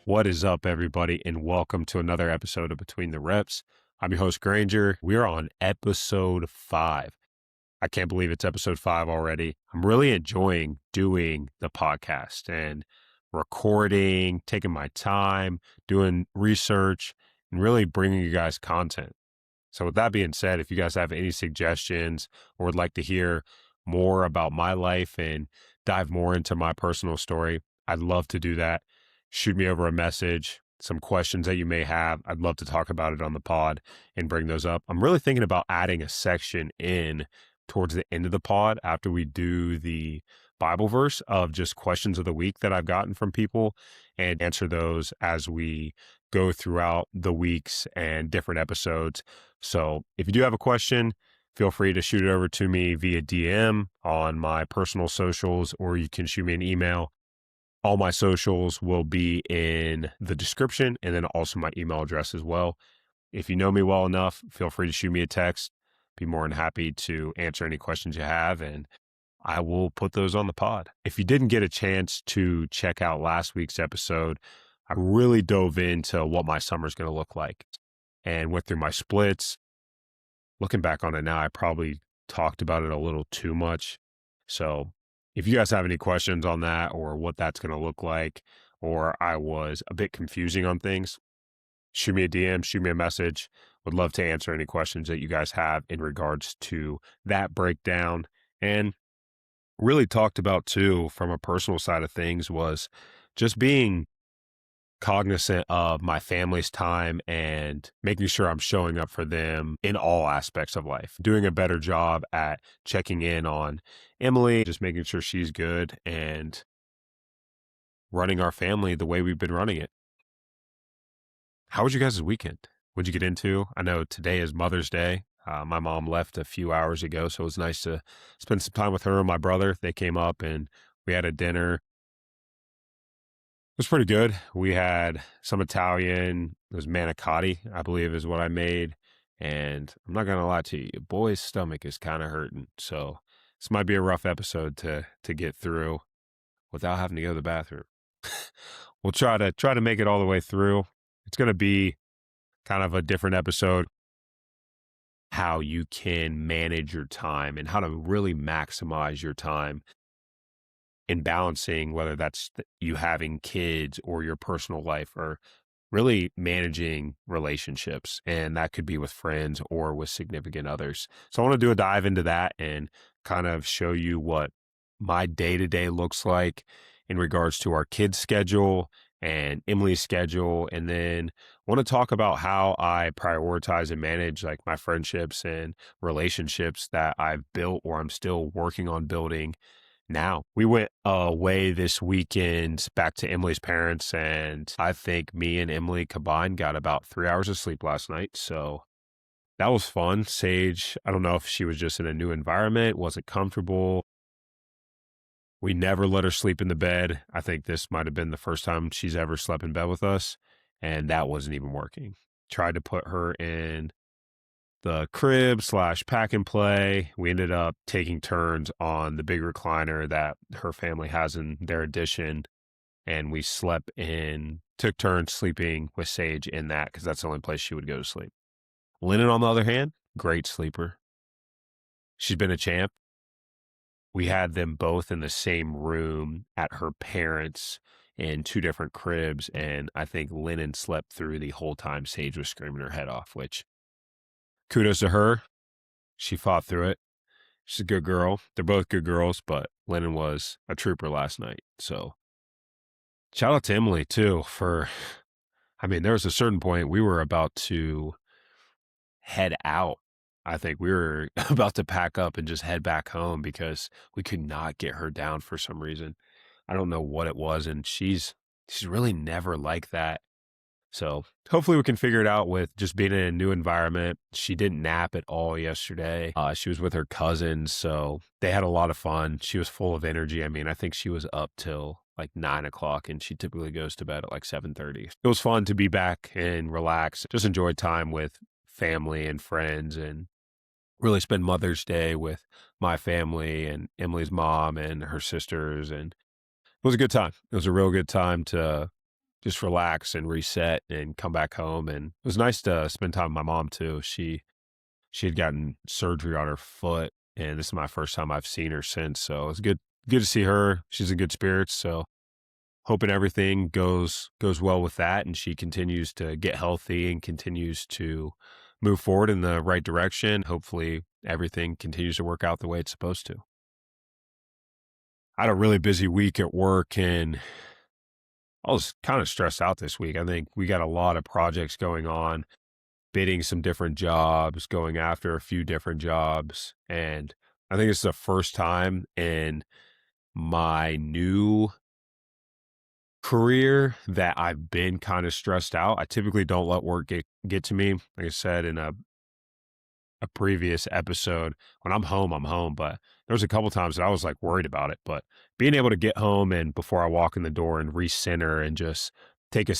What is up, everybody, and welcome to another episode of Between the Reps. I'm your host, Granger. We're on episode 5. I can't believe it's episode 5 already. I'm really enjoying doing the podcast and recording, taking my time, doing research, and really bringing you guys content. So with that being said, if you guys have any suggestions or would like to hear more about my life and dive more into my personal story, I'd love to do that. Shoot me over a message, some questions that you may have. I'd love to talk about it on the pod and bring those up. I'm really thinking about adding a section in towards the end of the pod after we do the Bible verse of just questions of the week that I've gotten from people and answer those as we go throughout the weeks and different episodes. So if you do have a question, feel free to shoot it over to me via DM on my personal socials, or you can shoot me an email. All my socials will be in the description, and then also my email address as well. If you know me well enough, feel free to shoot me a text. Be more than happy to answer any questions you have, and I will put those on the pod. If you didn't get a chance to check out last week's episode, I really dove into what my summer's going to look like and went through my splits. Looking back on it now, I probably talked about it a little too much. So if you guys have any questions on that or what that's going to look like, or I was a bit confusing on things, shoot me a DM, shoot me a message. Would love to answer any questions that you guys have in regards to that breakdown. And really talked about too, from a personal side of things, was just being cognizant of my family's time and making sure I'm showing up for them in all aspects of life, doing a better job at checking in on Emily, just making sure she's good and running our family the way we've been running it. How was you guys' weekend? What'd you get into? I know today is Mother's Day. My mom left a few hours ago, so it was nice to spend some time with her and my brother. They came up and we had a dinner. It was pretty good. We had some Italian. It was manicotti, I believe is what I made. And I'm not going to lie to you, your boy's stomach is kind of hurting. So this might be a rough episode to get through without having to go to the bathroom. We'll try to make it all the way through. It's going to be kind of a different episode, how you can manage your time and how to really maximize your time in balancing, whether that's you having kids or your personal life, or really managing relationships. And that could be with friends or with significant others. So I want to do a dive into that and kind of show you what my day-to-day looks like in regards to our kids' schedule and Emily's schedule. And then want to talk about how I prioritize and manage like my friendships and relationships that I've built or I'm still working on building now. We went away this weekend back to Emily's parents, and I think me and Emily combined got about 3 hours of sleep last night. So that was fun. Sage, I don't know if she was just in a new environment, wasn't comfortable. We never let her sleep in the bed. I think this might have been the first time she's ever slept in bed with us, and that wasn't even working. Tried to put her in the crib / pack and play. We ended up taking turns on the big recliner that her family has in their addition. And we took turns sleeping with Sage in that because that's the only place she would go to sleep. Lennon, on the other hand, great sleeper. She's been a champ. We had them both in the same room at her parents' in 2 different cribs. And I think Lennon slept through the whole time Sage was screaming her head off, which kudos to her. She fought through it. She's a good girl. They're both good girls, but Lennon was a trooper last night. So shout out to Emily too there was a certain point we were about to head out. I think we were about to pack up and just head back home because we could not get her down for some reason. I don't know what it was. And she's really never like that. So hopefully we can figure it out with just being in a new environment. She didn't nap at all yesterday. She was with her cousins, so they had a lot of fun. She was full of energy. I think she was up till like 9 o'clock, and she typically goes to bed at like 7:30. It was fun to be back and relax. Just enjoyed time with family and friends, and really spend Mother's Day with my family and Emily's mom and her sisters. And it was a good time. It was a real good time to just relax and reset and come back home. And it was nice to spend time with my mom too. She had gotten surgery on her foot, and this is my first time I've seen her since. So it's good to see her. She's in good spirits. So hoping everything goes well with that, and she continues to get healthy and continues to move forward in the right direction. Hopefully everything continues to work out the way it's supposed to. I had a really busy week at work, and I was kind of stressed out this week. I think we got a lot of projects going on, bidding some different jobs, going after a few different jobs. And I think it's the first time in my new career that I've been kind of stressed out. I typically don't let work get to me. Like I said in a previous episode, when I'm home, I'm home. But there was a couple times that I was like worried about it. But being able to get home and before I walk in the door and recenter and just take a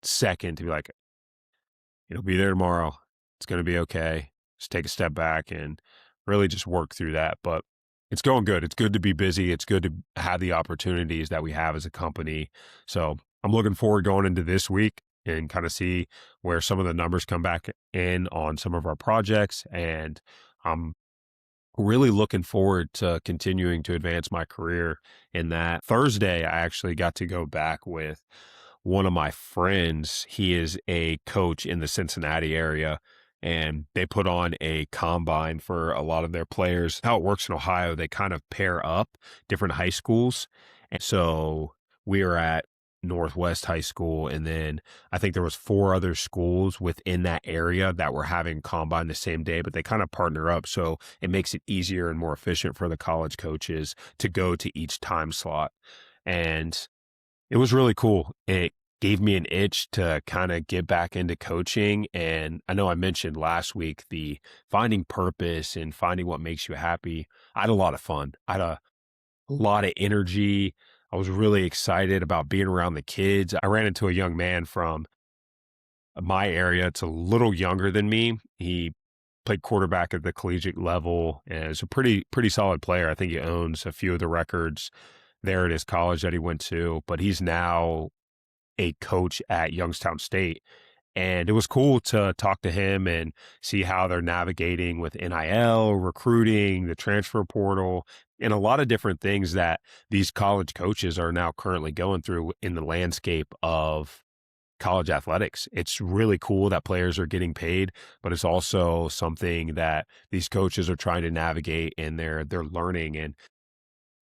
second to be like, it'll be there tomorrow. It's going to be okay. Just take a step back and really just work through that. But it's going good. It's good to be busy. It's good to have the opportunities that we have as a company. So I'm looking forward going into this week and kind of see where some of the numbers come back in on some of our projects. And I'm really looking forward to continuing to advance my career in that. Thursday, I actually got to go back with one of my friends. He is a coach in the Cincinnati area, and they put on a combine for a lot of their players. How it works in Ohio, they kind of pair up different high schools. And so we are at Northwest High School, and then I think there was 4 other schools within that area that were having combine the same day, but they kind of partner up. So it makes it easier and more efficient for the college coaches to go to each time slot. And it was really cool. It gave me an itch to kind of get back into coaching. And I know I mentioned last week the finding purpose and finding what makes you happy. I had a lot of fun. I had a lot of energy. I was really excited about being around the kids. I ran into a young man from my area. It's a little younger than me. He played quarterback at the collegiate level and is a pretty solid player. I think he owns a few of the records there at his college that he went to, but he's now a coach at Youngstown State. And it was cool to talk to him and see how they're navigating with NIL, recruiting, the transfer portal, and a lot of different things that these college coaches are now currently going through in the landscape of college athletics. It's really cool that players are getting paid, but it's also something that these coaches are trying to navigate and they're learning. And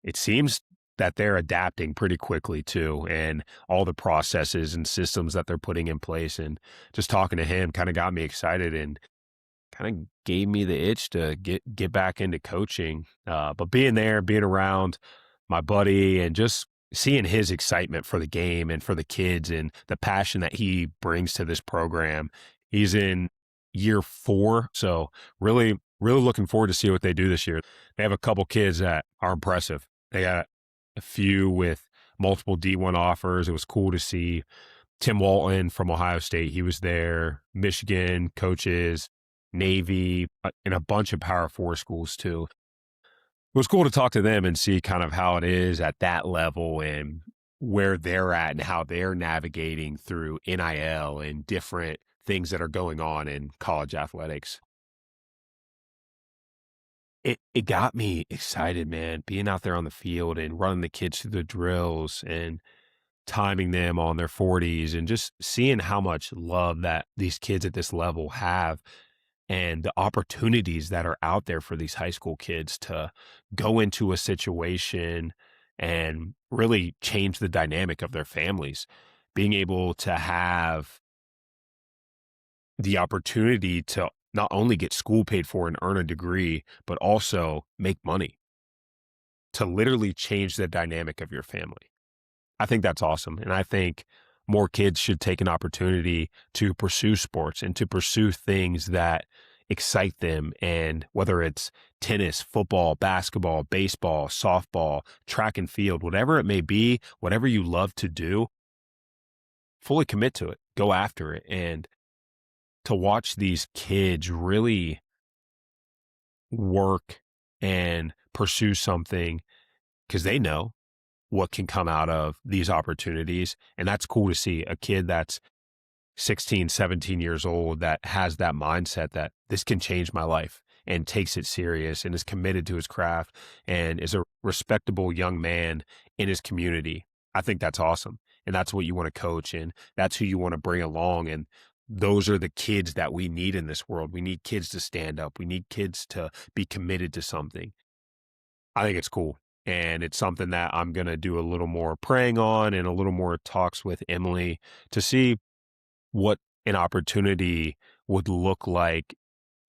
it seems that they're adapting pretty quickly too, and all the processes and systems that they're putting in place. And just talking to him kind of got me excited and kind of gave me the itch to get back into coaching. But being there, being around my buddy and just seeing his excitement for the game and for the kids and the passion that he brings to this program. He's in year 4. So really looking forward to see what they do this year. They have a couple kids that are impressive. They got a few with multiple D1 offers. It was cool to see Tim Walton from Ohio State. He was there. Michigan coaches, Navy, and a bunch of Power 4 schools too. It was cool to talk to them and see kind of how it is at that level and where they're at and how they're navigating through NIL and different things that are going on in college athletics. It got me excited, man, being out there on the field and running the kids through the drills and timing them on their 40s and just seeing how much love that these kids at this level have and the opportunities that are out there for these high school kids to go into a situation and really change the dynamic of their families. Being able to have the opportunity to not only get school paid for and earn a degree, but also make money to literally change the dynamic of your family. I think that's awesome. And I think more kids should take an opportunity to pursue sports and to pursue things that excite them. And whether it's tennis, football, basketball, baseball, softball, track and field, whatever it may be, whatever you love to do, fully commit to it, go after it. And to watch these kids really work and pursue something because they know what can come out of these opportunities. And that's cool to see a kid that's 16, 17 years old that has that mindset that this can change my life and takes it serious and is committed to his craft and is a respectable young man in his community. I think that's awesome. And that's what you want to coach, and that's who you want to bring along. And those are the kids that we need in this world. We need kids to stand up. We need kids to be committed to something. I think it's cool. And it's something that I'm going to do a little more praying on and a little more talks with Emily to see what an opportunity would look like,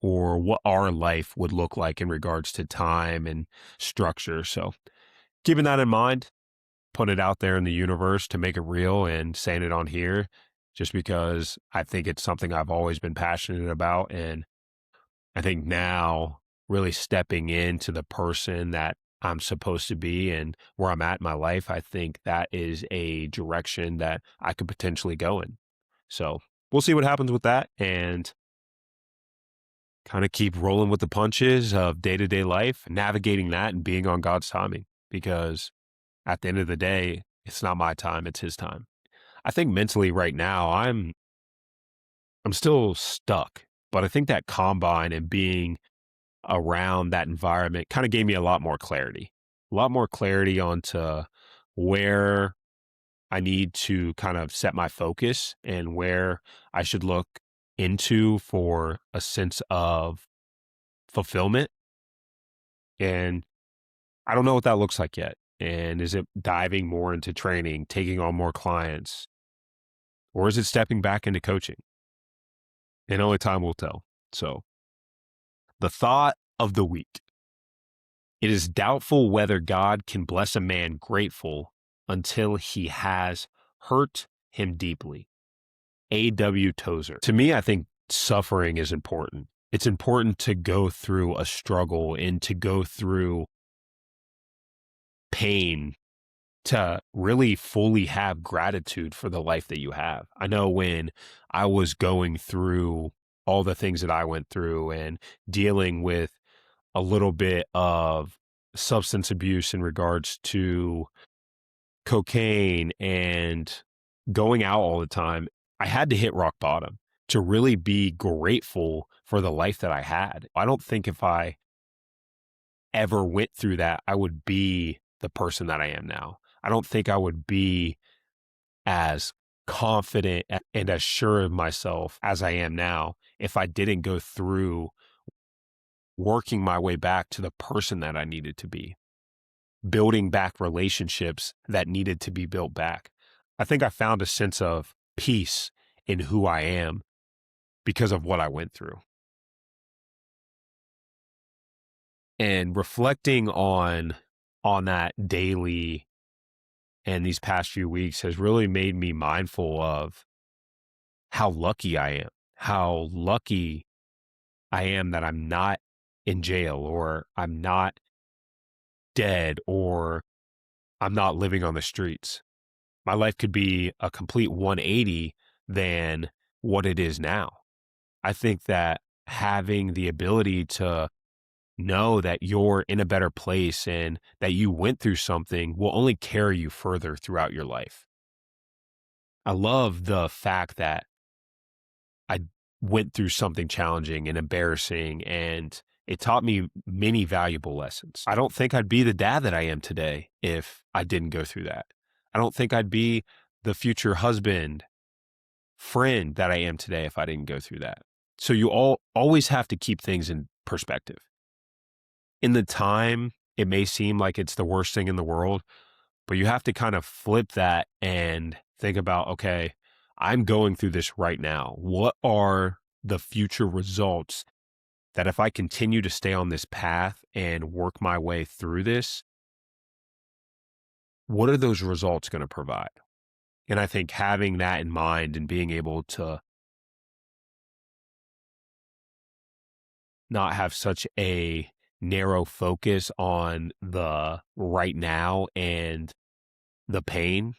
or what our life would look like in regards to time and structure. So keeping that in mind, put it out there in the universe to make it real and saying it on here just because I think it's something I've always been passionate about. And I think now really stepping into the person that I'm supposed to be and where I'm at in my life, I think that is a direction that I could potentially go in. So we'll see what happens with that and kind of keep rolling with the punches of day-to-day life, navigating that and being on God's timing, because at the end of the day, it's not my time, it's his time. I think mentally right now, I'm still stuck, but I think that combine and being around that environment kind of gave me a lot more clarity onto where I need to kind of set my focus and where I should look into for a sense of fulfillment. And I don't know what that looks like yet. And is it diving more into training, taking on more clients, or is it stepping back into coaching? And only time will tell. So, the thought of the week: it is doubtful whether God can bless a man grateful until he has hurt him deeply. A.W. Tozer. To me, I think suffering is important. It's important to go through a struggle and to go through pain to really fully have gratitude for the life that you have. I know when I was going through all the things that I went through and dealing with a little bit of substance abuse in regards to cocaine and going out all the time, I had to hit rock bottom to really be grateful for the life that I had. I don't think if I ever went through that, I would be the person that I am now. I don't think I would be as confident and as sure of myself as I am now if I didn't go through working my way back to the person that I needed to be, building back relationships that needed to be built back. I think I found a sense of peace in who I am because of what I went through. And reflecting on that daily and these past few weeks has really made me mindful of how lucky I am, how lucky I am that I'm not in jail, or I'm not dead, or I'm not living on the streets. My life could be a complete 180 than what it is now. I think that having the ability to know that you're in a better place and that you went through something will only carry you further throughout your life. I love the fact that I went through something challenging and embarrassing, and it taught me many valuable lessons. I don't think I'd be the dad that I am today if I didn't go through that. I don't think I'd be the future husband, friend that I am today if I didn't go through that. So you always have to keep things in perspective. In the time, it may seem like it's the worst thing in the world, but you have to kind of flip that and think about, okay, I'm going through this right now. What are the future results that if I continue to stay on this path and work my way through this, what are those results going to provide? And I think having that in mind and being able to not have such a narrow focus on the right now and the pain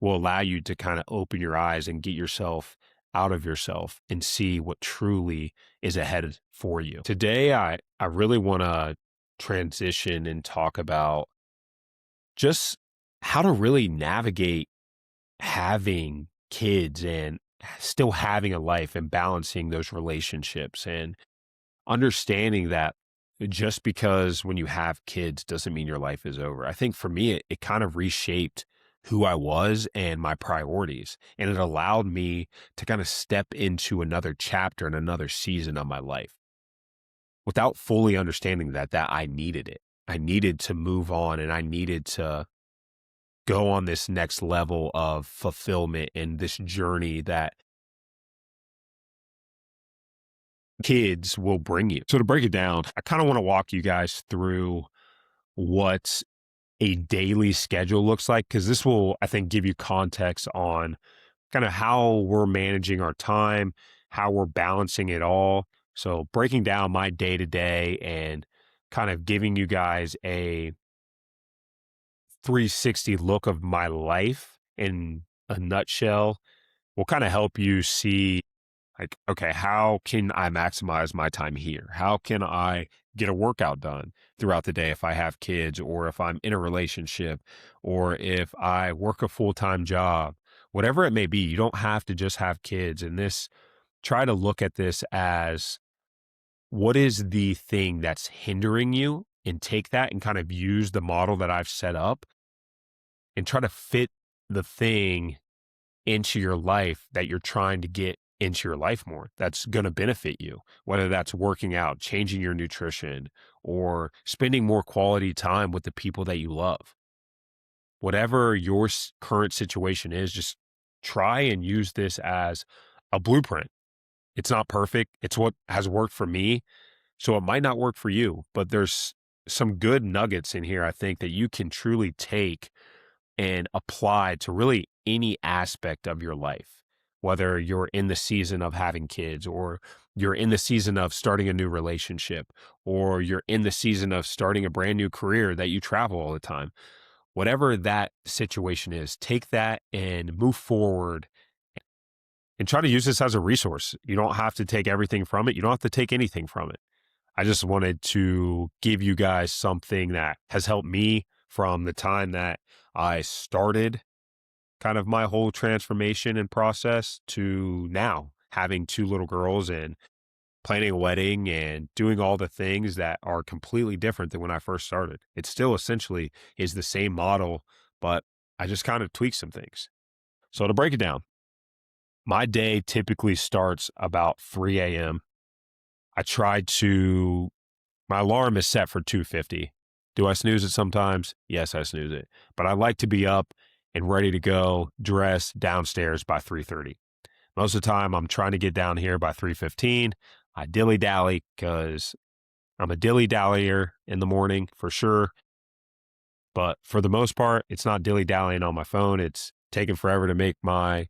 will allow you to kind of open your eyes and get yourself out of yourself and see what truly is ahead for you. Today, I really want to transition and talk about just how to really navigate having kids and still having a life and balancing those relationships and understanding that just because when you have kids doesn't mean your life is over. I think for me, it kind of reshaped who I was and my priorities. And it allowed me to kind of step into another chapter and another season of my life without fully understanding that I needed it. I needed to move on and I needed to go on this next level of fulfillment and this journey that kids will bring you. So to break it down, I kind of want to walk you guys through what a daily schedule looks like, because this will, I think, give you context on kind of how we're managing our time, how we're balancing it all. So breaking down my day to day and kind of giving you guys a 360 look of my life in a nutshell will kind of help you see, like, okay, how can I maximize my time here? How can I get a workout done throughout the day if I have kids, or if I'm in a relationship, or if I work a full-time job, whatever it may be. You don't have to just have kids. And this, try to look at this as, what is the thing that's hindering you? And take that and kind of use the model that I've set up and try to fit the thing into your life that you're trying to get into your life more, that's going to benefit you, whether that's working out, changing your nutrition, or spending more quality time with the people that you love. Whatever your current situation is, just try and use this as a blueprint. It's not perfect. It's what has worked for me. So it might not work for you, but there's some good nuggets in here, I think, that you can truly take and apply to really any aspect of your life, whether you're in the season of having kids, or you're in the season of starting a new relationship, or you're in the season of starting a brand new career that you travel all the time. Whatever that situation is, take that and move forward and try to use this as a resource. You don't have to take everything from it. You don't have to take anything from it. I just wanted to give you guys something that has helped me from the time that I started kind of my whole transformation and process to now having two little girls and planning a wedding and doing all the things that are completely different than when I first started. It still essentially is the same model, but I just kind of tweak some things. So to break it down, my day typically starts about 3 a.m. I try to, my alarm is set for 2:50. Do I snooze it sometimes? Yes, I snooze it. But I like to be up and ready to go, dressed downstairs by 3:30. Most of the time, I'm trying to get down here by 3:15. I dilly-dally because I'm a dilly-dallyer in the morning for sure. But for the most part, it's not dilly-dallying on my phone. It's taking forever to make my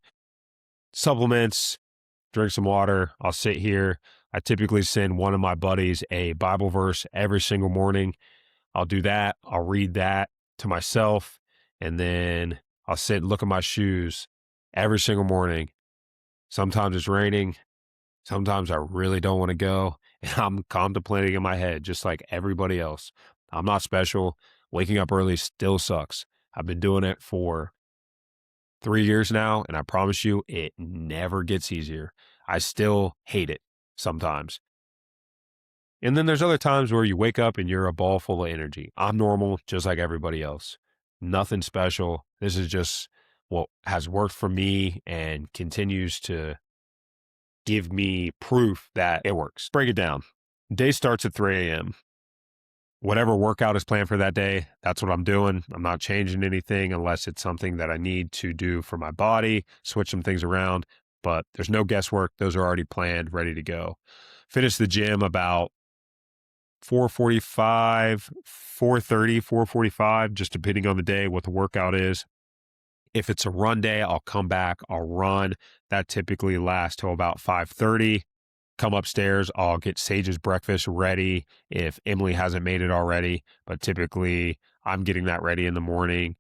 supplements, drink some water. I'll sit here. I typically send one of my buddies a Bible verse every single morning. I'll do that. I'll read that to myself, and then I'll sit and look at my shoes every single morning. Sometimes it's raining. Sometimes I really don't want to go, and I'm contemplating in my head just like everybody else. I'm not special. Waking up early still sucks. I've been doing it for 3 years now, and I promise you, it never gets easier. I still hate it sometimes. And then there's other times where you wake up and you're a ball full of energy. I'm normal, just like everybody else. Nothing special. This is just what has worked for me and continues to give me proof that it works. Break it down. Day starts at 3 a.m. Whatever workout is planned for that day, that's what I'm doing. I'm not changing anything unless it's something that I need to do for my body, switch some things around, but there's no guesswork. Those are already planned, ready to go. Finish the gym about 4:45, 4:30, 4:45, just depending on the day, what the workout is. If it's a run day, I'll come back, I'll run. That typically lasts till about 5:30. Come upstairs, I'll get Sage's breakfast ready if Emily hasn't made it already, but typically I'm getting that ready in the morning.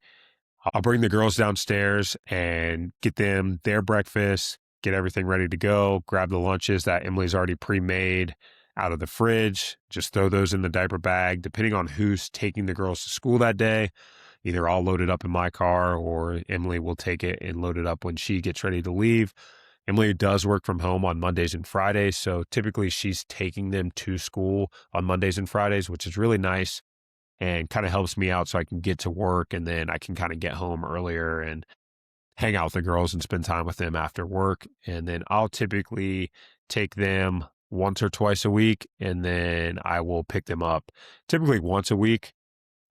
I'll bring the girls downstairs and get them their breakfast, get everything ready to go, grab the lunches that Emily's already pre-made out of the fridge, just throw those in the diaper bag. Depending on who's taking the girls to school that day, Either I'll load it up in my car or Emily will take it and load it up when she gets ready to leave. Emily does work from home on Mondays and Fridays. So typically she's taking them to school on Mondays and Fridays, which is really nice and kind of helps me out so I can get to work and then I can kind of get home earlier and hang out with the girls and spend time with them after work. And then I'll typically take them once or twice a week and then I will pick them up typically once a week.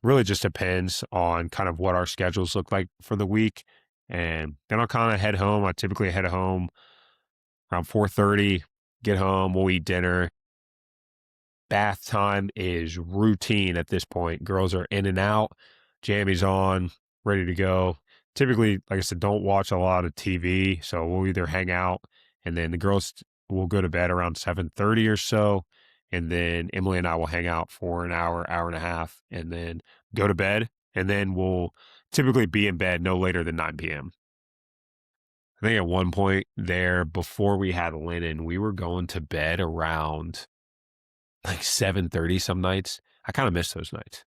Really just depends on kind of what our schedules look like for the week. And then I'll kind of head home. I typically head home around 4:30, get home, we'll eat dinner. Bath time is routine at this point. Girls are in and out, jammies on, ready to go. Typically, like I said, don't watch a lot of TV, so we'll either hang out and then the girls will go to bed around 7:30 or so, and then Emily and I will hang out for an hour, hour and a half, and then go to bed, and then we'll typically be in bed no later than 9 p.m. I think at one point there, before we had linen, we were going to bed around like 7:30 some nights. I kind of miss those nights.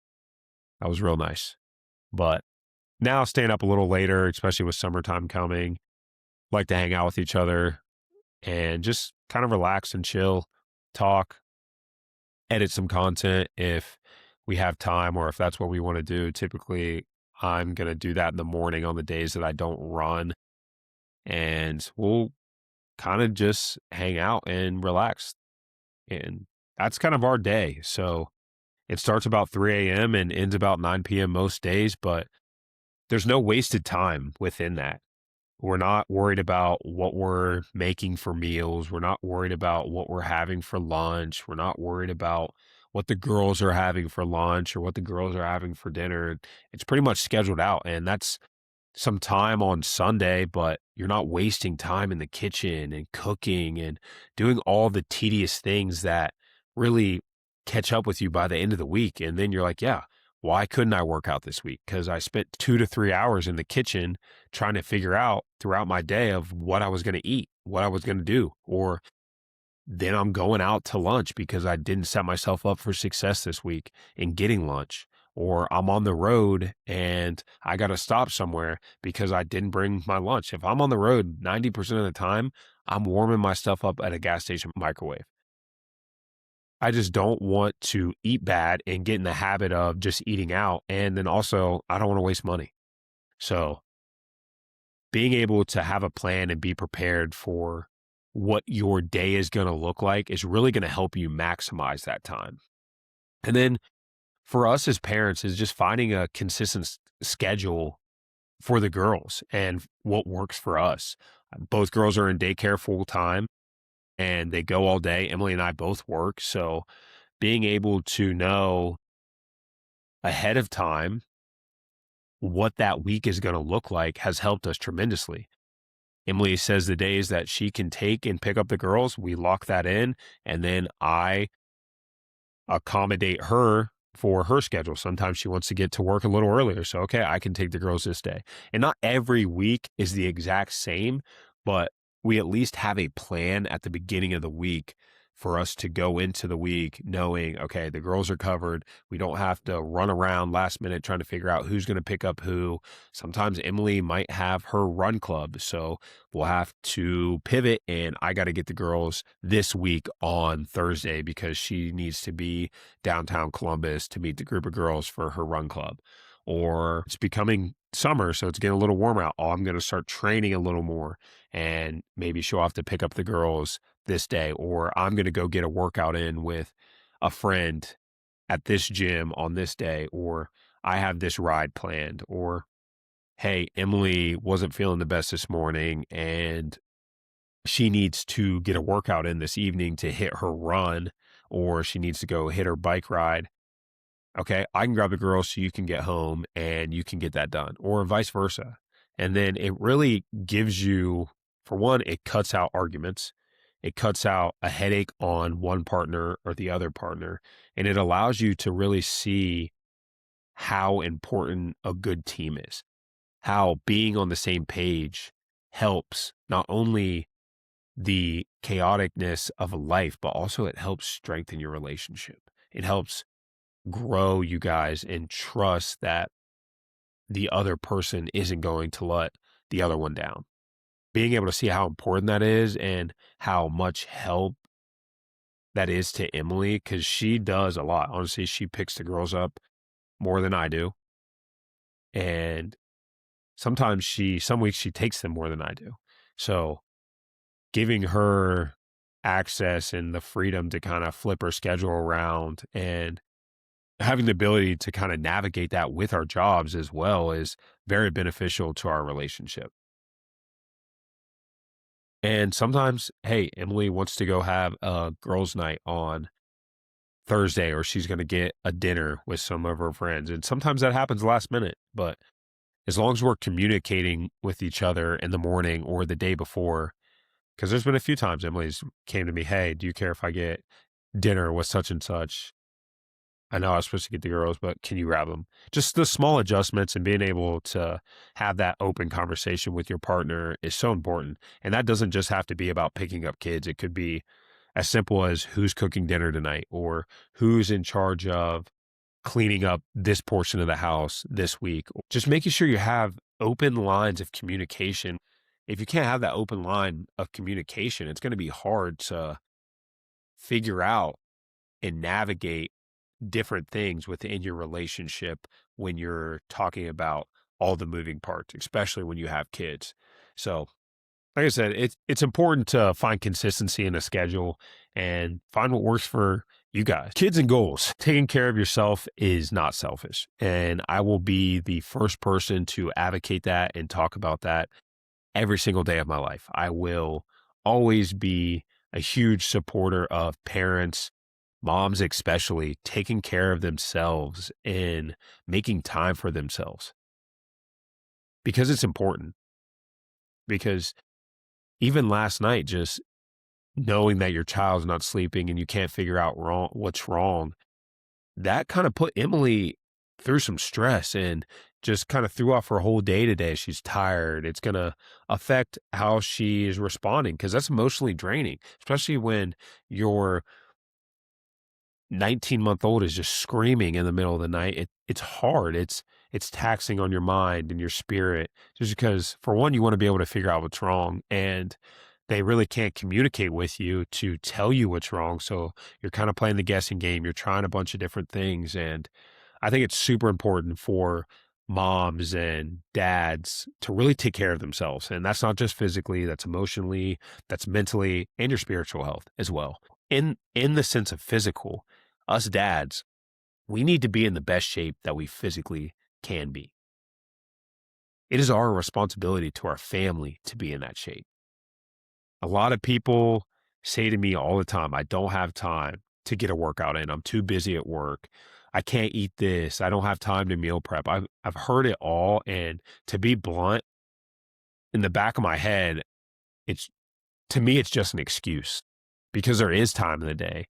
That was real nice. But now staying up a little later, especially with summertime coming, like to hang out with each other and just kind of relax and chill, talk, edit some content if we have time or if that's what we want to do. Typically, I'm going to do that in the morning on the days that I don't run. And we'll kind of just hang out and relax. And that's kind of our day. So it starts about 3 a.m. and ends about 9 p.m. most days, but there's no wasted time within that. We're not worried about what we're making for meals. We're not worried about what we're having for lunch. We're not worried about what the girls are having for lunch or what the girls are having for dinner. It's pretty much scheduled out. And that's some time on Sunday, but you're not wasting time in the kitchen and cooking and doing all the tedious things that really catch up with you by the end of the week. And then you're like, yeah, why couldn't I work out this week? Because I spent 2 to 3 hours in the kitchen trying to figure out throughout my day of what I was going to eat, what I was going to do, or then I'm going out to lunch because I didn't set myself up for success this week in getting lunch. Or I'm on the road and I got to stop somewhere because I didn't bring my lunch. If I'm on the road 90% of the time, I'm warming my stuff up at a gas station microwave. I just don't want to eat bad and get in the habit of just eating out. And then also, I don't want to waste money. So being able to have a plan and be prepared for what your day is going to look like is really going to help you maximize that time. And then for us as parents is just finding a consistent schedule for the girls and what works for us. Both girls are in daycare full time and they go all day. Emily and I both work. So being able to know ahead of time what that week is going to look like has helped us tremendously. Emily says the days that she can take and pick up the girls, we lock that in, and then I accommodate her for her schedule. Sometimes she wants to get to work a little earlier. So, okay, I can take the girls this day. And not every week is the exact same, but we at least have a plan at the beginning of the week for us to go into the week knowing, okay, the girls are covered. We don't have to run around last minute trying to figure out who's going to pick up who. Sometimes Emily might have her run club. So we'll have to pivot and I got to get the girls this week on Thursday because she needs to be downtown Columbus to meet the group of girls for her run club. Or it's becoming summer, so it's getting a little warmer out. Oh, I'm going to start training a little more and maybe she'll have to pick up the girls this day, or I'm going to go get a workout in with a friend at this gym on this day, or I have this ride planned, or hey, Emily wasn't feeling the best this morning and she needs to get a workout in this evening to hit her run, or she needs to go hit her bike ride. Okay, I can grab the girls so you can get home and you can get that done, or vice versa. And then it really gives you, for one, it cuts out arguments. It cuts out a headache on one partner or the other partner. And it allows you to really see how important a good team is, how being on the same page helps not only the chaoticness of a life, but also it helps strengthen your relationship. It helps grow you guys and trust that the other person isn't going to let the other one down. Being able to see how important that is and how much help that is to Emily, because she does a lot. Honestly, she picks the girls up more than I do. And sometimes some weeks she takes them more than I do. So giving her access and the freedom to kind of flip her schedule around and having the ability to kind of navigate that with our jobs as well is very beneficial to our relationship. And sometimes, hey, Emily wants to go have a girls' night on Thursday, or she's going to get a dinner with some of her friends. And sometimes that happens last minute, but as long as we're communicating with each other in the morning or the day before, because there's been a few times Emily's came to me, hey, do you care if I get dinner with such and such? I know I was supposed to get the girls, but can you grab them? Just the small adjustments and being able to have that open conversation with your partner is so important. And that doesn't just have to be about picking up kids. It could be as simple as who's cooking dinner tonight or who's in charge of cleaning up this portion of the house this week. Just making sure you have open lines of communication. If you can't have that open line of communication, it's going to be hard to figure out and navigate different things within your relationship when you're talking about all the moving parts, especially when you have kids. So, like I said, it's important to find consistency in a schedule and find what works for you guys. Kids and goals. Taking care of yourself is not selfish. And I will be the first person to advocate that and talk about that every single day of my life. I will always be a huge supporter of parents, moms especially, taking care of themselves and making time for themselves because it's important. Because even last night, just knowing that your child's not sleeping and you can't figure out what's wrong, that kind of put Emily through some stress and just kind of threw off her whole day today. She's tired. It's going to affect how she is responding because that's emotionally draining, especially when your 19-month-old is just screaming in the middle of the night. It's hard. It's taxing on your mind and your spirit just because, for one, you want to be able to figure out what's wrong, and they really can't communicate with you to tell you what's wrong. So you're kind of playing the guessing game. You're trying a bunch of different things. And I think it's super important for moms and dads to really take care of themselves. And that's not just physically, that's emotionally, that's mentally, and your spiritual health as well. In the sense of physical, us dads, we need to be in the best shape that we physically can be. It is our responsibility to our family to be in that shape. A lot of people say to me all the time, I don't have time to get a workout in. I'm too busy at work. I can't eat this. I don't have time to meal prep. I've heard it all. And to be blunt, in the back of my head, it's to me, it's just an excuse because there is time in the day.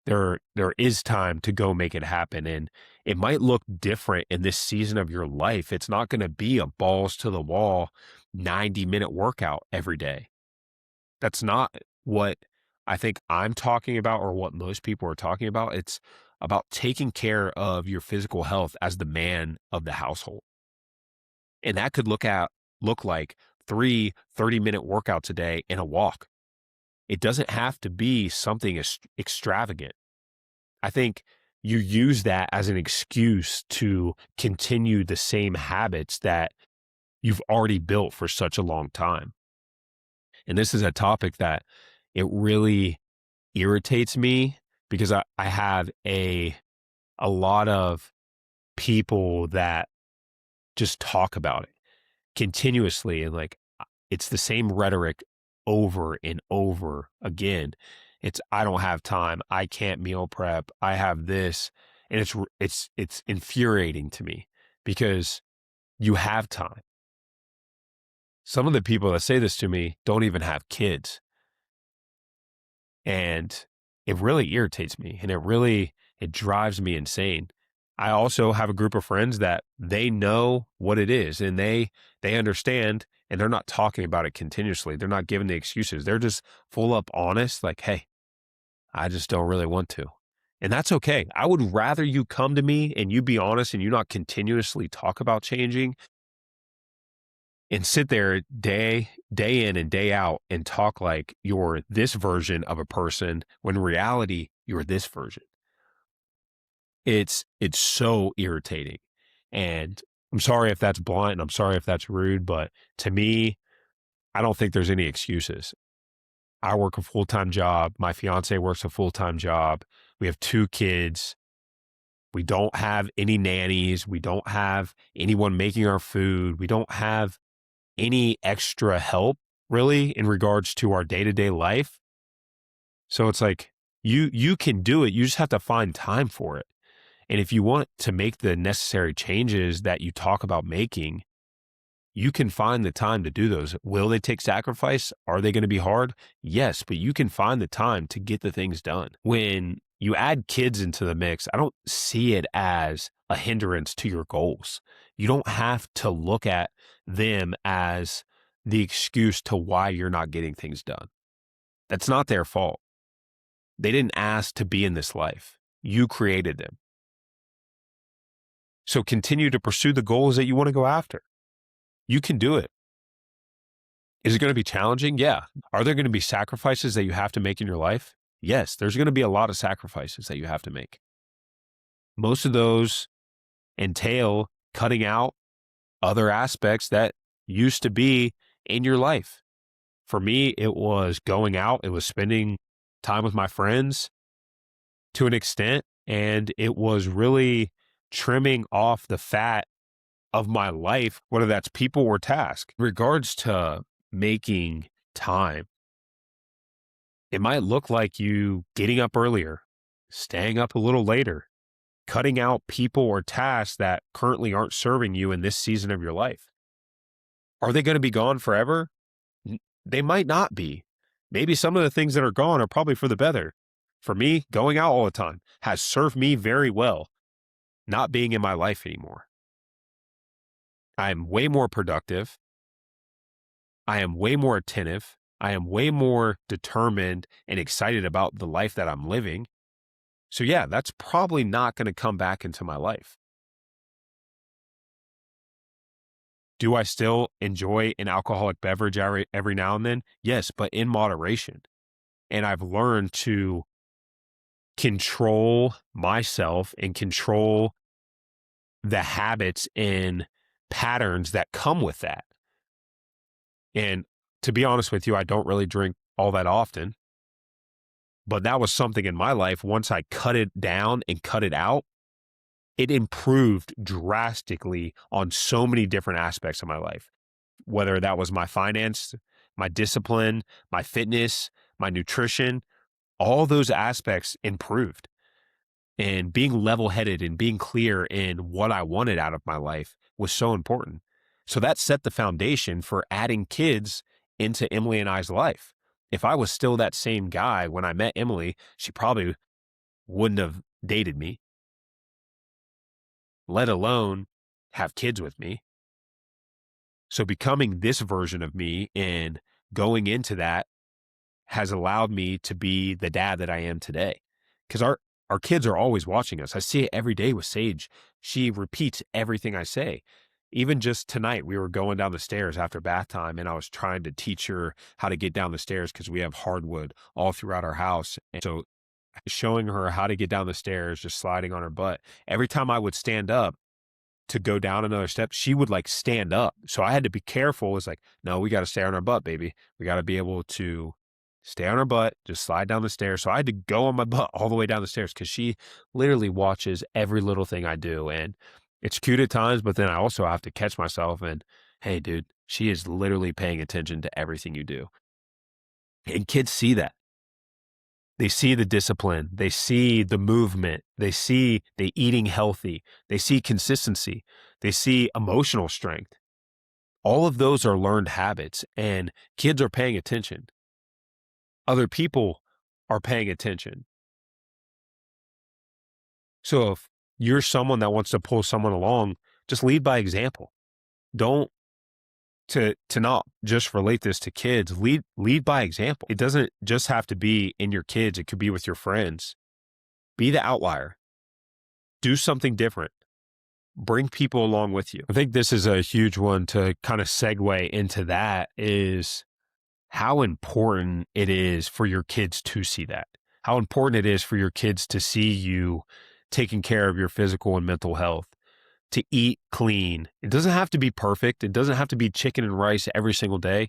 There is time to go make it happen. And it might look different in this season of your life. It's not going to be a balls to the wall 90-minute workout every day. That's not what I think I'm talking about or what most people are talking about. It's about taking care of your physical health as the man of the household. And that could look like 30-minute workouts a day and a walk. It doesn't have to be something extravagant. I think you use that as an excuse to continue the same habits that you've already built for such a long time. And this is a topic that it really irritates me because I have a lot of people that just talk about it continuously and like it's the same rhetoric over and over again. It's I don't have time. I can't meal prep. I have this, and it's infuriating to me because you have time. Some of the people that say this to me don't even have kids. And it really irritates me and it drives me insane. I also have a group of friends that they know what it is and they understand and they're not talking about it continuously. They're not giving the excuses. They're just full up honest, like, hey, I just don't really want to. And that's okay. I would rather you come to me and you be honest and you not continuously talk about changing and sit there day in and day out and talk like you're this version of a person when in reality you're this version. It's so irritating. And I'm sorry if that's blunt and I'm sorry if that's rude, but to me, I don't think there's any excuses. I work a full-time job. My fiance works a full-time job. We have 2 kids. We don't have any nannies. We don't have anyone making our food. We don't have any extra help really in regards to our day-to-day life. So it's like you can do it. You just have to find time for it. And if you want to make the necessary changes that you talk about making, you can find the time to do those. Will they take sacrifice? Are they going to be hard? Yes, but you can find the time to get the things done. When you add kids into the mix, I don't see it as a hindrance to your goals. You don't have to look at them as the excuse to why you're not getting things done. That's not their fault. They didn't ask to be in this life. You created them. So continue to pursue the goals that you want to go after. You can do it. Is it going to be challenging? Yeah. Are there going to be sacrifices that you have to make in your life? Yes, there's going to be a lot of sacrifices that you have to make. Most of those entail cutting out other aspects that used to be in your life. For me, it was going out. It was spending time with my friends to an extent, and it was really trimming off the fat of my life, whether that's people or task. In regards to making time, it might look like you getting up earlier, staying up a little later, cutting out people or tasks that currently aren't serving you in this season of your life. Are they going to be gone forever? They might not be. Maybe some of the things that are gone are probably for the better. For me, going out all the time has served me very well, not being in my life anymore. I'm way more productive. I am way more attentive. I am way more determined and excited about the life that I'm living. So yeah, that's probably not going to come back into my life. Do I still enjoy an alcoholic beverage every now and then? Yes, but in moderation. And I've learned to control myself and control the habits and patterns that come with that. And to be honest with you, I don't really drink all that often, but that was something in my life. Once I cut it down and cut it out, it improved drastically on so many different aspects of my life, whether that was my finance, my discipline, my fitness, my nutrition, all those aspects improved. And being level-headed and being clear in what I wanted out of my life was so important. So that set the foundation for adding kids into Emily and I's life. If I was still that same guy when I met Emily, she probably wouldn't have dated me, let alone have kids with me. So becoming this version of me and going into that has allowed me to be the dad that I am today. Because our kids are always watching us. I see it every day with Sage. She repeats everything I say. Even just tonight, we were going down the stairs after bath time, and I was trying to teach her how to get down the stairs because we have hardwood all throughout our house. And so showing her how to get down the stairs, just sliding on her butt. Every time I would stand up to go down another step, she would like stand up. So I had to be careful. It's like, no, we got to stay on our butt, baby. We got to be able to stay on our butt, just slide down the stairs. So I had to go on my butt all the way down the stairs because she literally watches every little thing I do. And it's cute at times, but then I also have to catch myself and, hey, dude, she is literally paying attention to everything you do. And kids see that. They see the discipline. They see the movement. They see the eating healthy. They see consistency. They see emotional strength. All of those are learned habits, and kids are paying attention. Other people are paying attention. So if you're someone that wants to pull someone along, just lead by example. Don't to not just relate this to kids, lead by example. It doesn't just have to be in your kids. It could be with your friends. Be the outlier. Do something different. Bring people along with you. I think this is a huge one to kind of segue into that is how important it is for your kids to see that. How important it is for your kids to see you taking care of your physical and mental health, to eat clean. It doesn't have to be perfect. It doesn't have to be chicken and rice every single day,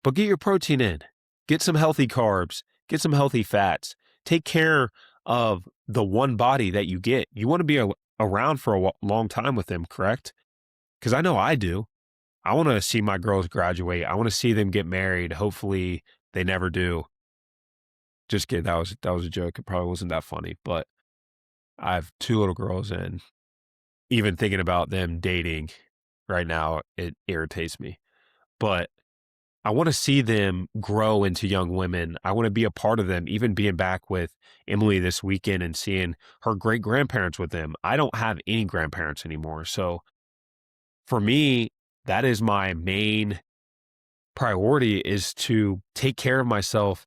but get your protein in, get some healthy carbs, get some healthy fats, take care of the one body that you get. You want to be around for a long time with them, correct? Because I know I do. I want to see my girls graduate. I want to see them get married. Hopefully they never do. Just kidding. That was a joke. It probably wasn't that funny, but I have 2 little girls, and even thinking about them dating right now, it irritates me. But I want to see them grow into young women. I want to be a part of them, even being back with Emily this weekend and seeing her great grandparents with them. I don't have any grandparents anymore. So for me, that is my main priority, is to take care of myself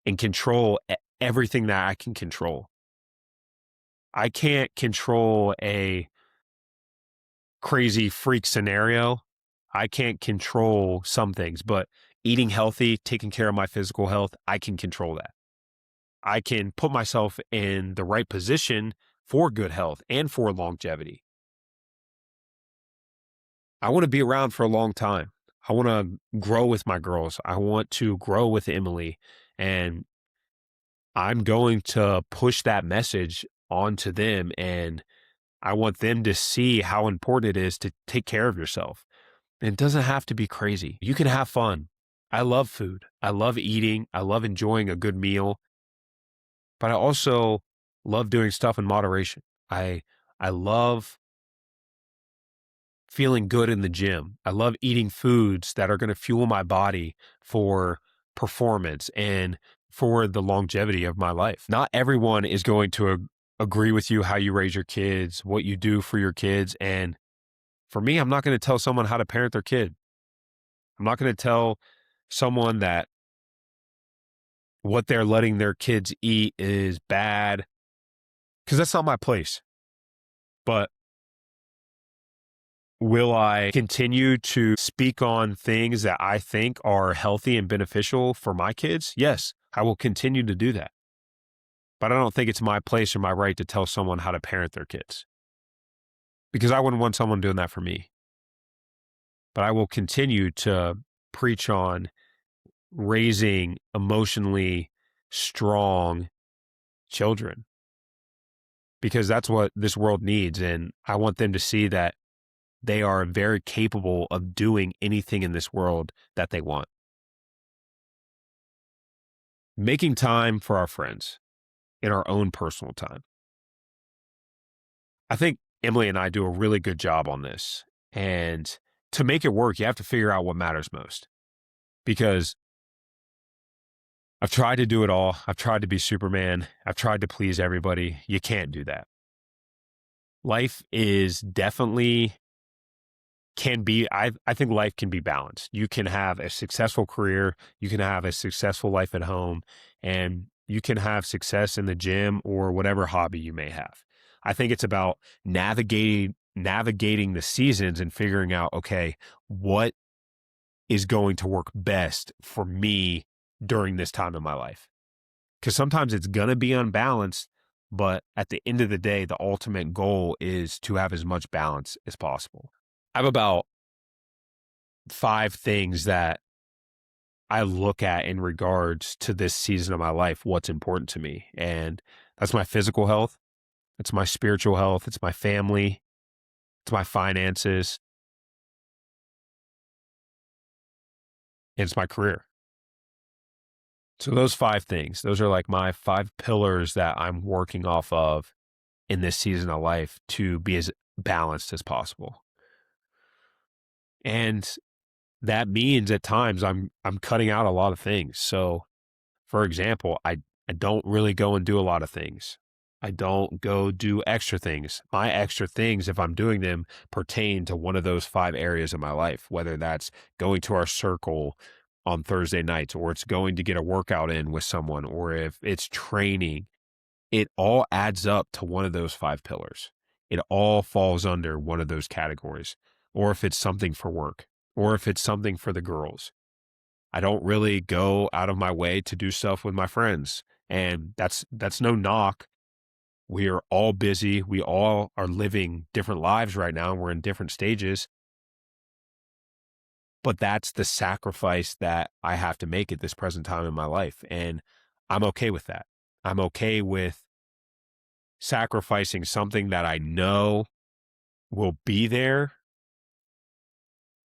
and control everything that I can control. I can't control a crazy freak scenario. I can't control some things, but eating healthy, taking care of my physical health, I can control that. I can put myself in the right position for good health and for longevity. I want to be around for a long time. I want to grow with my girls. I want to grow with Emily, and I'm going to push that message onto them, and I want them to see how important it is to take care of yourself. It doesn't have to be crazy. You can have fun. I love food. I love eating. I love enjoying a good meal, but I also love doing stuff in moderation. I love feeling good in the gym. I love eating foods that are going to fuel my body for performance and for the longevity of my life. Not everyone is going to agree with you how you raise your kids, what you do for your kids. And for me, I'm not going to tell someone how to parent their kid. I'm not going to tell someone that what they're letting their kids eat is bad, because that's not my place. But will I continue to speak on things that I think are healthy and beneficial for my kids? Yes, I will continue to do that. But I don't think it's my place or my right to tell someone how to parent their kids, because I wouldn't want someone doing that for me. But I will continue to preach on raising emotionally strong children, because that's what this world needs. And I want them to see that they are very capable of doing anything in this world that they want. Making time for our friends in our own personal time. I think Emily and I do a really good job on this. And to make it work, you have to figure out what matters most, because I've tried to do it all. I've tried to be Superman. I've tried to please everybody. You can't do that. Life is definitely I think life can be balanced. You can have a successful career, you can have a successful life at home, and you can have success in the gym or whatever hobby you may have. I think it's about navigating the seasons and figuring out, okay, what is going to work best for me during this time in my life. Because sometimes it's going to be unbalanced, but at the end of the day, the ultimate goal is to have as much balance as possible. I have about 5 things that I look at in regards to this season of my life, what's important to me. And that's my physical health. It's my spiritual health. It's my family. It's my finances. And it's my career. So those 5 things, those are like my 5 pillars that I'm working off of in this season of life to be as balanced as possible. And that means at times I'm cutting out a lot of things. So for example, I don't really go and do a lot of things. I don't go do extra things. My extra things, if I'm doing them, pertain to one of those 5 areas of my life, whether that's going to our circle on Thursday nights, or it's going to get a workout in with someone, or if it's training, it all adds up to one of those 5 pillars. It all falls under one of those categories. Or if it's something for work, or if it's something for the girls. I don't really go out of my way to do stuff with my friends. And that's no knock. We are all busy. We all are living different lives right now. And we're in different stages. But that's the sacrifice that I have to make at this present time in my life. And I'm okay with that. I'm okay with sacrificing something that I know will be there.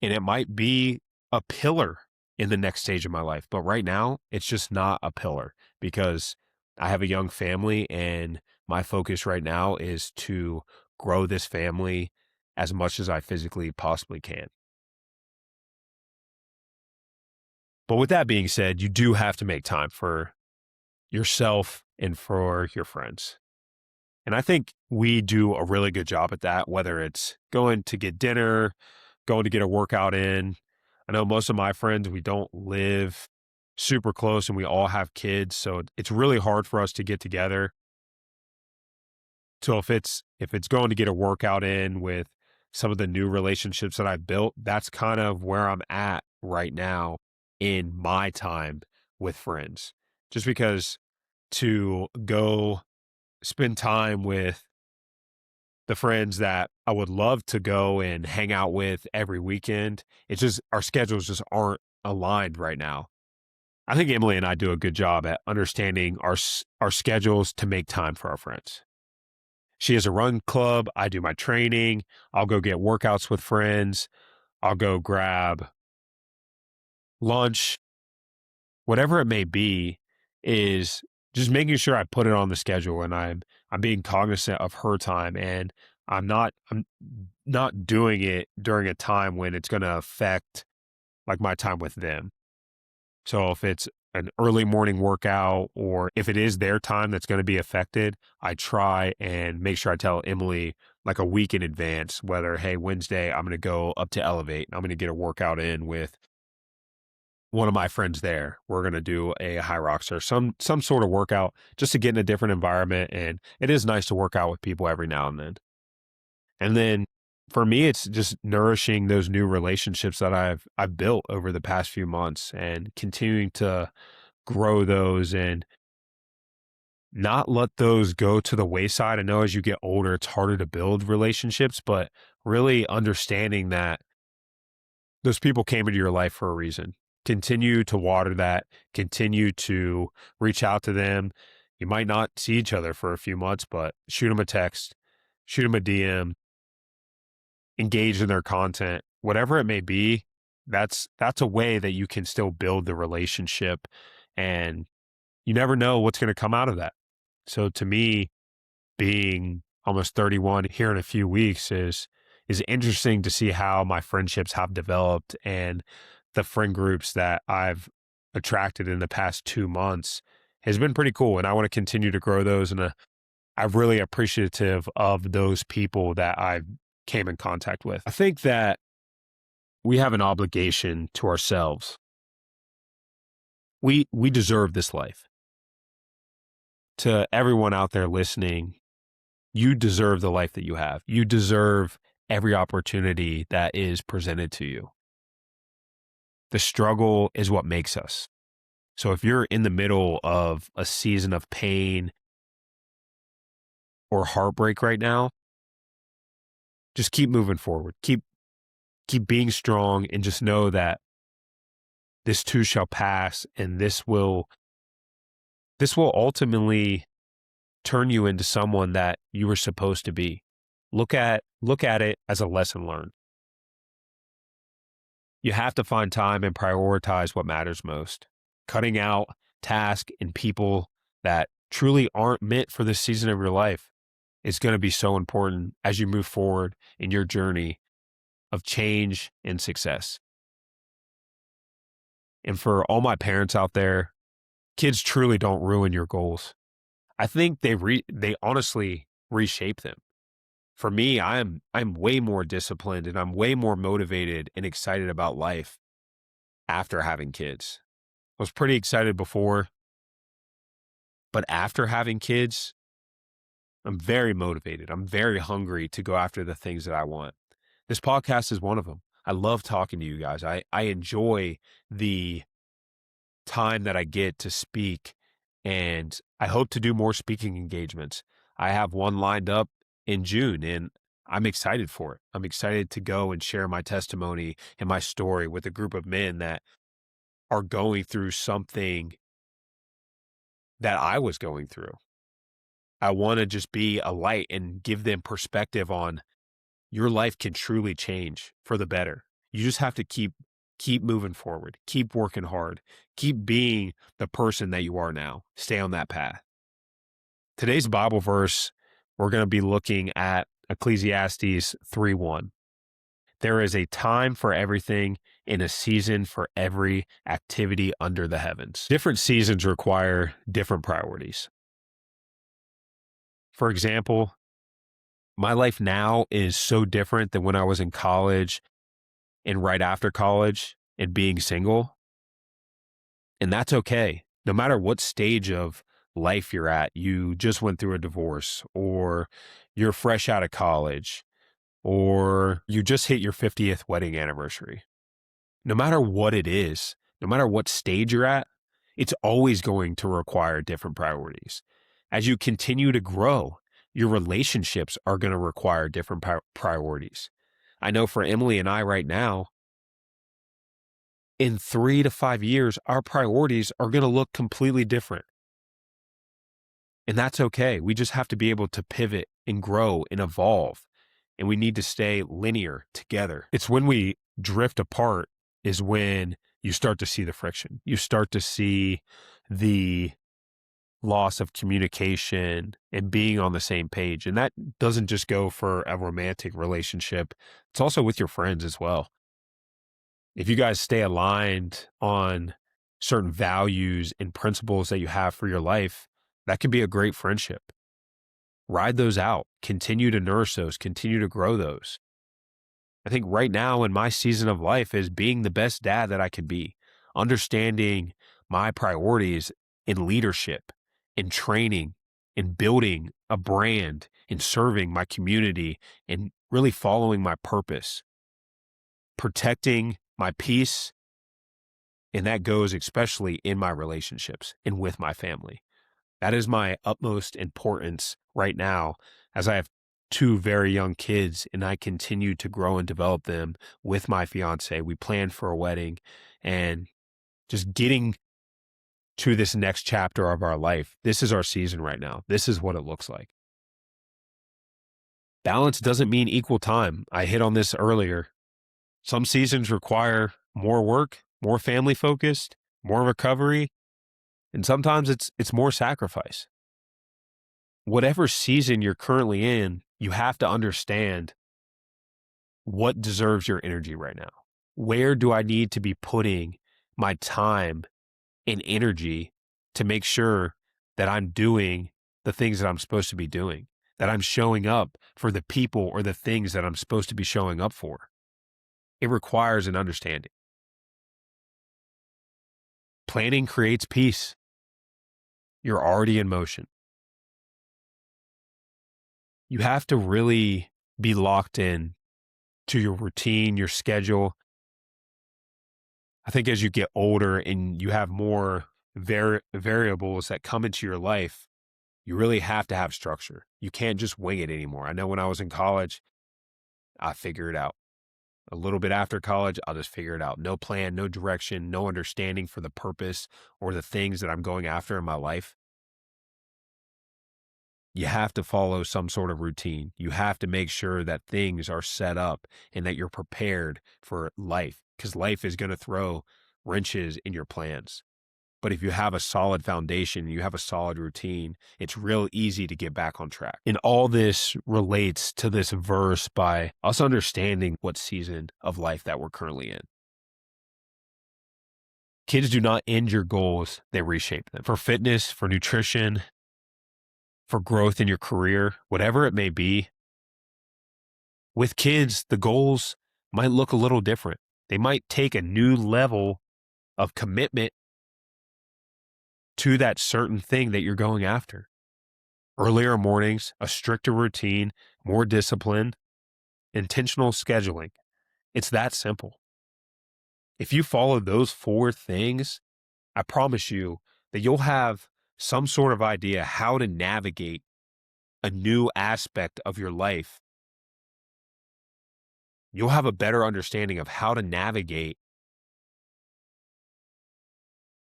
And it might be a pillar in the next stage of my life. But right now, it's just not a pillar because I have a young family and my focus right now is to grow this family as much as I physically possibly can. But with that being said, you do have to make time for yourself and for your friends. And I think we do a really good job at that, whether it's going to get dinner, going to get a workout in. I know most of my friends, we don't live super close and we all have kids. So it's really hard for us to get together. So if it's going to get a workout in with some of the new relationships that I've built, that's kind of where I'm at right now in my time with friends. Just because to go spend time with the friends that I would love to go and hang out with every weekend, it's just our schedules just aren't aligned right now. I think Emily and I do a good job at understanding our schedules to make time for our friends. She has a run club. I do my training. I'll go get workouts with friends. I'll go grab lunch, whatever it may be, is just making sure I put it on the schedule and I'm being cognizant of her time and I'm not doing it during a time when it's going to affect like my time with them. So if it's an early morning workout or if it is their time that's going to be affected, I try and make sure I tell Emily like a week in advance whether, hey, Wednesday, I'm going to go up to Elevate. I'm going to get a workout in with one of my friends there. We're going to do a high rocks or some sort of workout just to get in a different environment. And it is nice to work out with people every now and then. And then for me, it's just nourishing those new relationships that I've built over the past few months and continuing to grow those and not let those go to the wayside. I know as you get older, it's harder to build relationships, but really understanding that those people came into your life for a reason. Continue to water that, continue to reach out to them. You might not see each other for a few months, but shoot them a text, shoot them a DM, engage in their content, whatever it may be. That's a way that you can still build the relationship and you never know what's going to come out of that. So to me, being almost 31 here in a few weeks is interesting to see how my friendships have developed and the friend groups that I've attracted in the past 2 months has been pretty cool. And I want to continue to grow those. And I'm really appreciative of those people that I came in contact with. I think that we have an obligation to ourselves. We deserve this life. To everyone out there listening, you deserve the life that you have. You deserve every opportunity that is presented to you. The struggle is what makes us. So if you're in the middle of a season of pain or heartbreak right now, just keep moving forward. Keep being strong and just know that this too shall pass and this will ultimately turn you into someone that you were supposed to be. Look at it as a lesson learned. You have to find time and prioritize what matters most. Cutting out tasks and people that truly aren't meant for this season of your life is going to be so important as you move forward in your journey of change and success. And for all my parents out there, kids truly don't ruin your goals. I think they honestly reshape them. For me, I'm way more disciplined and I'm way more motivated and excited about life after having kids. I was pretty excited before, but after having kids, I'm very motivated. I'm very hungry to go after the things that I want. This podcast is one of them. I love talking to you guys. I enjoy the time that I get to speak, and I hope to do more speaking engagements. I have one lined up in June, and I'm excited for it. I'm excited to go and share my testimony and my story with a group of men that are going through something that I was going through. I want to just be a light and give them perspective on your life can truly change for the better. You just have to keep moving forward, keep working hard, keep being the person that you are now. Stay on that path. Today's Bible verse, we're going to be looking at Ecclesiastes 3:1. There is a time for everything and a season for every activity under the heavens. Different seasons require different priorities. For example, my life now is so different than when I was in college and right after college and being single. And that's okay. No matter what stage of life you're at, you just went through a divorce, or you're fresh out of college, or you just hit your 50th wedding anniversary. No matter what it is, no matter what stage you're at, it's always going to require different priorities. As you continue to grow, your relationships are going to require different priorities. I know for Emily and I right now, in 3 to 5 years, our priorities are going to look completely different. And that's okay. We just have to be able to pivot and grow and evolve. And we need to stay linear together. It's when we drift apart is when you start to see the friction. You start to see the loss of communication and being on the same page. And that doesn't just go for a romantic relationship. It's also with your friends as well. If you guys stay aligned on certain values and principles that you have for your life, that could be a great friendship. Ride those out, continue to nurse those, continue to grow those. I think right now in my season of life is being the best dad that I can be, understanding my priorities in leadership, in training, in building a brand, in serving my community, and really following my purpose, protecting my peace. And that goes especially in my relationships and with my family. That is my utmost importance right now, as I have 2 very young kids and I continue to grow and develop them with my fiance. We planned for a wedding, and just getting to this next chapter of our life. This is our season right now. This is what it looks like. Balance doesn't mean equal time. I hit on this earlier. Some seasons require more work, more family focused, more recovery, and sometimes it's more sacrifice. Whatever season you're currently in, you have to understand what deserves your energy right now. Where do I need to be putting my time and energy to make sure that I'm doing the things that I'm supposed to be doing, that I'm showing up for the people or the things that I'm supposed to be showing up for? It requires an understanding. Planning creates peace. You're already in motion. You have to really be locked in to your routine, your schedule. I think as you get older and you have more variables that come into your life, you really have to have structure. You can't just wing it anymore. I know when I was in college, I figured it out. A little bit after college, I'll just figure it out. No plan, no direction, no understanding for the purpose or the things that I'm going after in my life. You have to follow some sort of routine. You have to make sure that things are set up and that you're prepared for life, because life is going to throw wrenches in your plans. But if you have a solid foundation, you have a solid routine, it's real easy to get back on track. And all this relates to this verse by us understanding what season of life that we're currently in. Kids do not end your goals, they reshape them. For fitness, for nutrition, for growth in your career, whatever it may be. With kids, the goals might look a little different. They might take a new level of commitment to that certain thing that you're going after. Earlier mornings, a stricter routine, more discipline, intentional scheduling. It's that simple. If you follow those 4 things, I promise you that you'll have some sort of idea how to navigate a new aspect of your life. You'll have a better understanding of how to navigate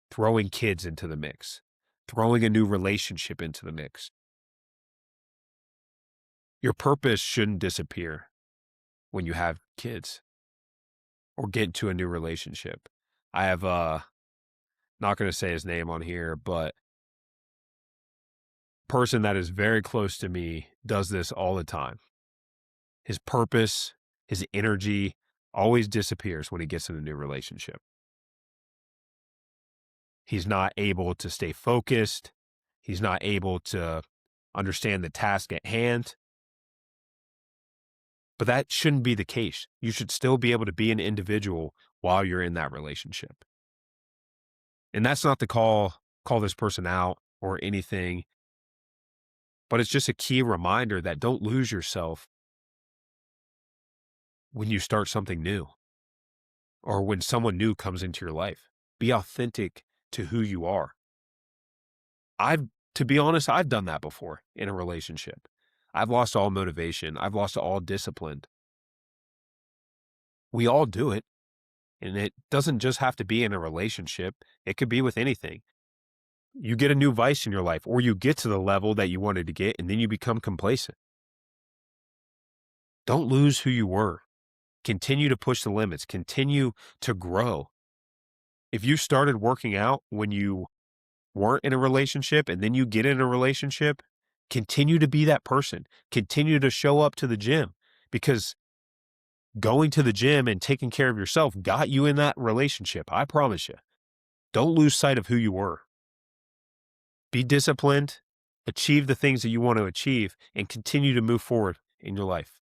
throwing kids into the mix, throwing a new relationship into the mix. Your purpose shouldn't disappear when you have kids or get into a new relationship. I have not going to say his name on here, but a person that is very close to me does this all the time. His purpose, his energy always disappears when he gets in a new relationship. He's not able to stay focused. He's not able to understand the task at hand. But that shouldn't be the case. You should still be able to be an individual while you're in that relationship. And that's not to call this person out or anything, but it's just a key reminder that don't lose yourself when you start something new or when someone new comes into your life. Be authentic to who you are. To be honest, I've done that before in a relationship. I've lost all motivation. I've lost all discipline. We all do it. And it doesn't just have to be in a relationship. It could be with anything. You get a new vice in your life, or you get to the level that you wanted to get, and then you become complacent. Don't lose who you were. Continue to push the limits. Continue to grow. If you started working out when you weren't in a relationship and then you get in a relationship, continue to be that person. Continue to show up to the gym, because going to the gym and taking care of yourself got you in that relationship. I promise you. Don't lose sight of who you were. Be disciplined, achieve the things that you want to achieve, and continue to move forward in your life.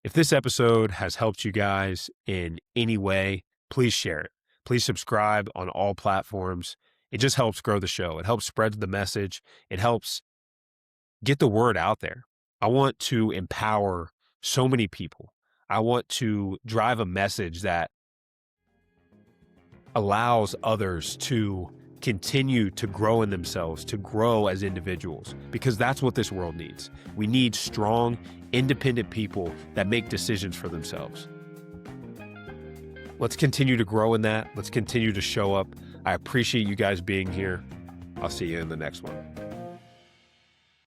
If this episode has helped you guys in any way, please share it. Please subscribe on all platforms. It just helps grow the show. It helps spread the message. It helps get the word out there. I want to empower so many people. I want to drive a message that allows others to continue to grow in themselves, to grow as individuals, because that's what this world needs. We need strong, independent people that make decisions for themselves. Let's continue to grow in that. Let's continue to show up. I appreciate you guys being here. I'll see you in the next one.